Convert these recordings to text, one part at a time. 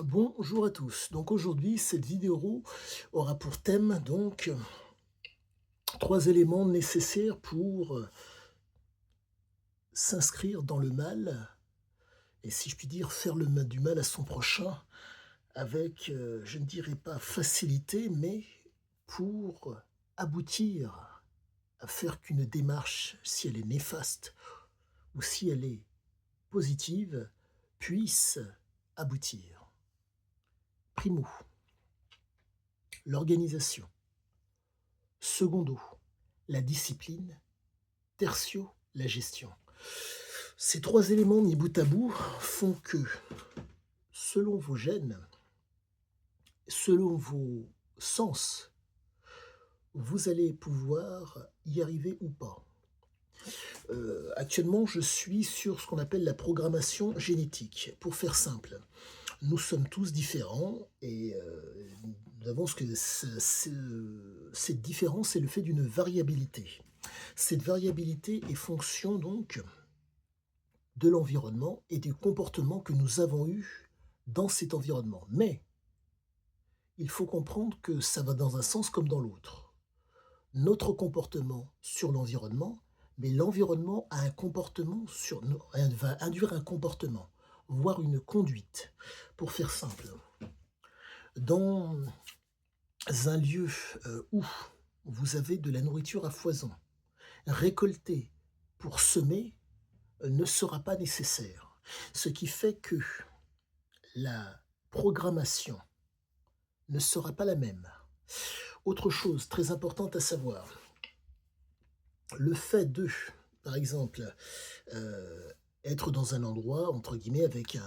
Bonjour à tous. Donc aujourd'hui, cette vidéo aura pour thème donc 3 éléments nécessaires pour s'inscrire dans le mal et si je puis dire faire du mal à son prochain avec, je ne dirais pas facilité, mais pour aboutir à faire qu'une démarche, si elle est néfaste ou si elle est positive, puisse aboutir. Primo, l'organisation. Secondo, la discipline. Tertio, la gestion. Ces 3 éléments mis bout à bout font que, selon vos gènes, selon vos sens, vous allez pouvoir y arriver ou pas. Actuellement, je suis sur ce qu'on appelle la programmation génétique. Pour faire simple, nous sommes tous différents et nous avons cette différence est le fait d'une variabilité. Cette variabilité est fonction donc de l'environnement et du comportement que nous avons eu dans cet environnement. Mais il faut comprendre que ça va dans un sens comme dans l'autre. Notre comportement sur l'environnement, mais l'environnement a un comportement sur nous, va induire un comportement, voire une conduite. Pour faire simple, dans un lieu où vous avez de la nourriture à foison, récolter pour semer ne sera pas nécessaire. Ce qui fait que la programmation ne sera pas la même. Autre chose très importante à savoir, le fait de, par exemple, être dans un endroit, entre guillemets, avec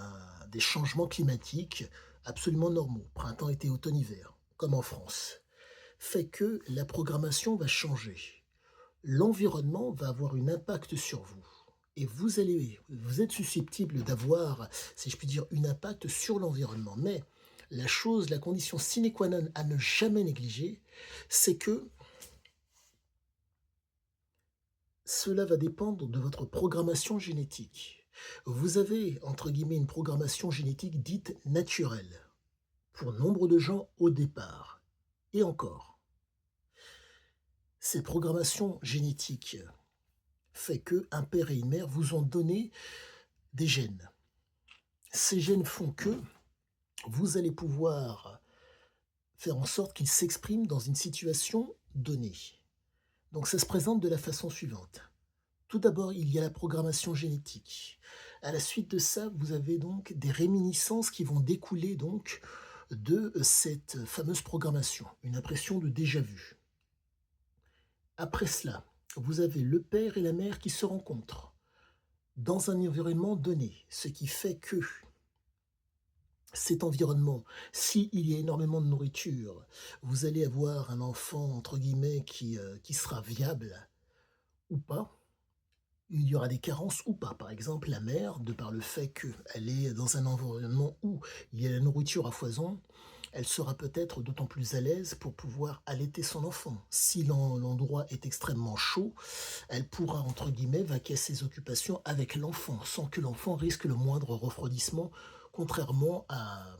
des changements climatiques absolument normaux, printemps, été, automne, hiver, comme en France, fait que la programmation va changer. L'environnement va avoir un impact sur vous. Et vous êtes susceptible d'avoir, si je puis dire, un impact sur l'environnement. Mais la condition sine qua non à ne jamais négliger, c'est que cela va dépendre de votre programmation génétique. Vous avez, entre guillemets, une programmation génétique dite naturelle, pour nombre de gens au départ. Et encore, cette programmation génétique fait que un père et une mère vous ont donné des gènes. Ces gènes font que vous allez pouvoir faire en sorte qu'ils s'expriment dans une situation donnée. Donc ça se présente de la façon suivante. Tout d'abord, il y a la programmation génétique. À la suite de ça, vous avez donc des réminiscences qui vont découler donc de cette fameuse programmation, une impression de déjà-vu. Après cela, vous avez le père et la mère qui se rencontrent dans un environnement donné, ce qui fait que cet environnement, s'il y a énormément de nourriture, vous allez avoir un enfant, entre guillemets, qui sera viable ou pas. Il y aura des carences ou pas. Par exemple, la mère, de par le fait qu'elle est dans un environnement où il y a la nourriture à foison, elle sera peut-être d'autant plus à l'aise pour pouvoir allaiter son enfant. Si l'endroit est extrêmement chaud, elle pourra, entre guillemets, vaquer à ses occupations avec l'enfant, sans que l'enfant risque le moindre refroidissement, contrairement à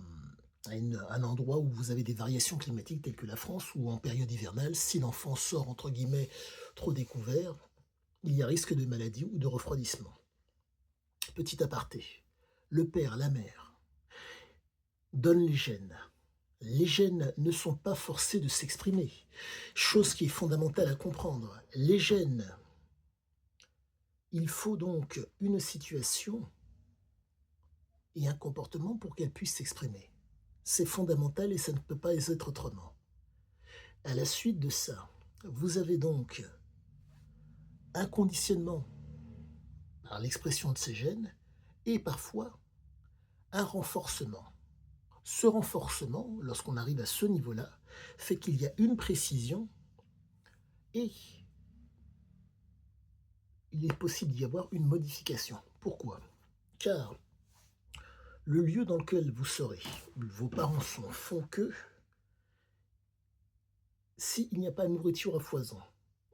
un endroit où vous avez des variations climatiques telles que la France, où en période hivernale, si l'enfant sort, entre guillemets, trop découvert, il y a risque de maladie ou de refroidissement. Petit aparté, le père, la mère, donnent les gènes. Les gènes ne sont pas forcés de s'exprimer, chose qui est fondamentale à comprendre. Les gènes, il faut donc une situation et un comportement pour qu'elles puissent s'exprimer. C'est fondamental et ça ne peut pas être autrement. À la suite de ça, vous avez donc un conditionnement par l'expression de ces gènes et parfois un renforcement. Ce renforcement, lorsqu'on arrive à ce niveau-là, fait qu'il y a une précision et il est possible d'y avoir une modification. Pourquoi? Car le lieu dans lequel vous serez, où vos parents sont, font que s'il n'y a pas de nourriture à foison,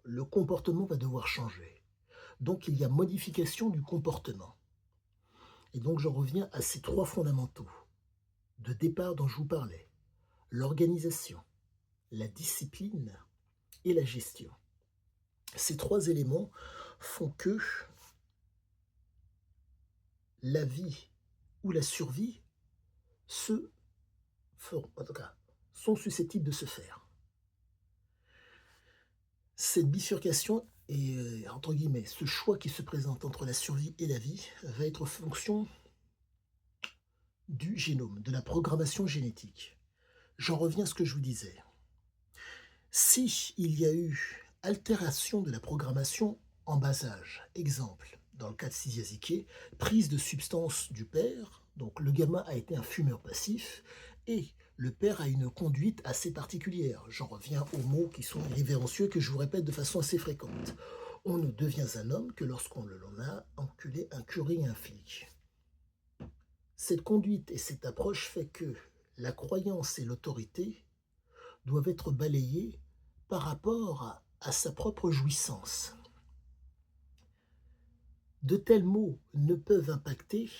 le comportement va devoir changer. Donc il y a modification du comportement. Et donc j'en reviens à ces 3 fondamentaux. de départ dont je vous parlais, l'organisation, la discipline et la gestion. Ces 3 éléments font que la vie ou la survie se feront, en tout cas, sont susceptibles de se faire. Cette bifurcation et entre guillemets, ce choix qui se présente entre la survie et la vie va être fonction du génome, de la programmation génétique. J'en reviens à ce que je vous disais. Si il y a eu altération de la programmation en bas âge, exemple, dans le cas de Sisiasiké, prise de substances du père, donc le gamin a été un fumeur passif, et le père a une conduite assez particulière. J'en reviens aux mots qui sont irrévérencieux que je vous répète de façon assez fréquente. On ne devient un homme que lorsqu'on l'en a enculé un curé et un flic. Cette conduite et cette approche fait que la croyance et l'autorité doivent être balayées par rapport à sa propre jouissance. De tels mots ne peuvent impacter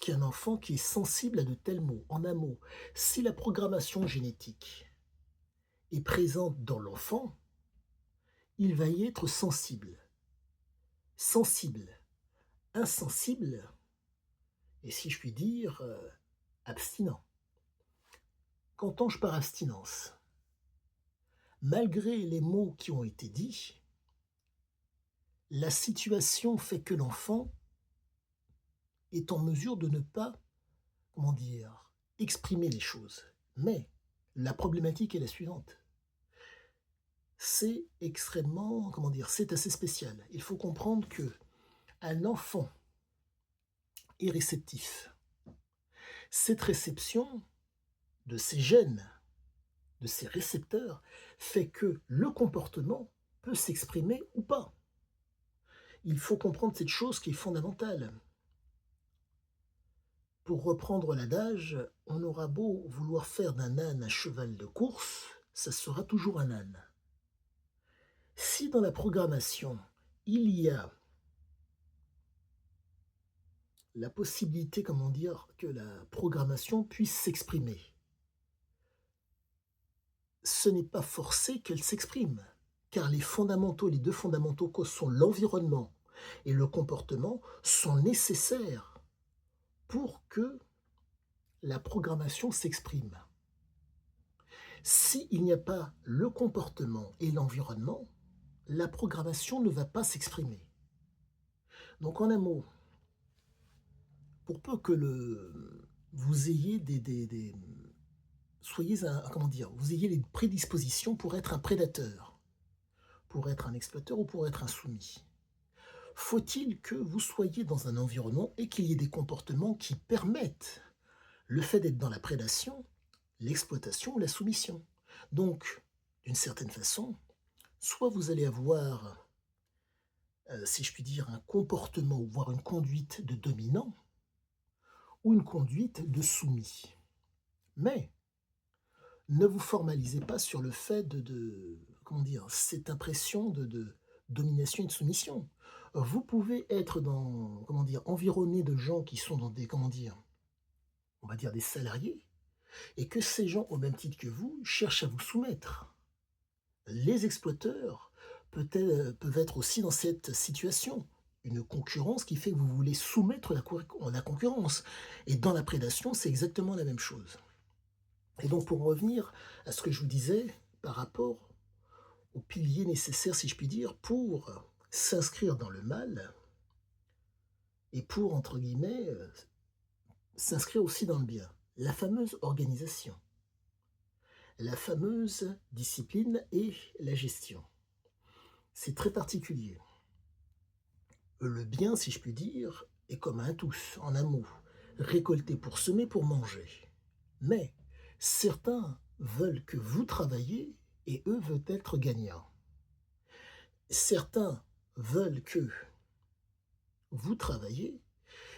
qu'un enfant qui est sensible à de tels mots. En un mot, si la programmation génétique est présente dans l'enfant, il va y être sensible. Sensible, insensible, et si je puis dire, abstinent. Qu'entends-je par abstinence? Malgré les mots qui ont été dits, la situation fait que l'enfant est en mesure de ne pas, comment dire, exprimer les choses. Mais la problématique est la suivante. C'est extrêmement, comment dire, c'est assez spécial. Il faut comprendre que un enfant est réceptif. Cette réception de ces gènes, de ces récepteurs, fait que le comportement peut s'exprimer ou pas. Il faut comprendre cette chose qui est fondamentale. Pour reprendre l'adage, on aura beau vouloir faire d'un âne un cheval de course, ça sera toujours un âne. Si dans la programmation, il y a la possibilité, comment dire, que la programmation puisse s'exprimer, ce n'est pas forcé qu'elle s'exprime, car les fondamentaux, les 2 fondamentaux que sont l'environnement et le comportement sont nécessaires pour que la programmation s'exprime. S'il n'y a pas le comportement et l'environnement, la programmation ne va pas s'exprimer. Donc en un mot, pour peu que vous ayez soyez comment dire, vous ayez les prédispositions pour être un prédateur, pour être un exploiteur ou pour être un soumis, faut-il que vous soyez dans un environnement et qu'il y ait des comportements qui permettent le fait d'être dans la prédation, l'exploitation ou la soumission. Donc, d'une certaine façon, soit vous allez avoir, si je puis dire, un comportement, voire une conduite de dominant, ou une conduite de soumis. Mais ne vous formalisez pas sur le fait comment dire, cette impression de domination et de soumission. Vous pouvez être comment dire, environné de gens qui sont dans des, comment dire, on va dire des salariés, et que ces gens, au même titre que vous, cherchent à vous soumettre. Les exploiteurs peuvent être aussi dans cette situation. Une concurrence qui fait que vous voulez soumettre la concurrence. Et dans la prédation, c'est exactement la même chose. Et donc, pour revenir à ce que je vous disais par rapport aux piliers nécessaires, si je puis dire, pour s'inscrire dans le mal et pour, entre guillemets, s'inscrire aussi dans le bien. La fameuse organisation, la fameuse discipline et la gestion. C'est très particulier. Le bien, si je puis dire, est commun à tous, en un mot. Récolter pour semer, pour manger. Mais certains veulent que vous travailliez et eux veulent être gagnants. Certains veulent que vous travaillez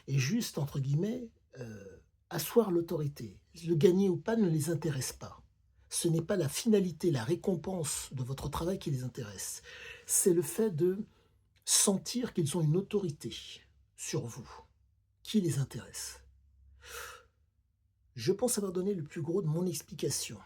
et juste, entre guillemets, asseoir l'autorité. Le gagner ou pas ne les intéresse pas. Ce n'est pas la finalité, la récompense de votre travail qui les intéresse. C'est le fait de sentir qu'ils ont une autorité sur vous qui les intéresse. Je pense avoir donné le plus gros de mon explication.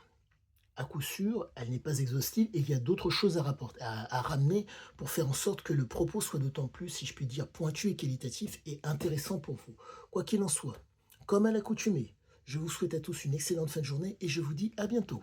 À coup sûr, elle n'est pas exhaustive et il y a d'autres choses à ramener pour faire en sorte que le propos soit d'autant plus, si je puis dire, pointu et qualitatif et intéressant pour vous. Quoi qu'il en soit, comme à l'accoutumée, je vous souhaite à tous une excellente fin de journée et je vous dis à bientôt.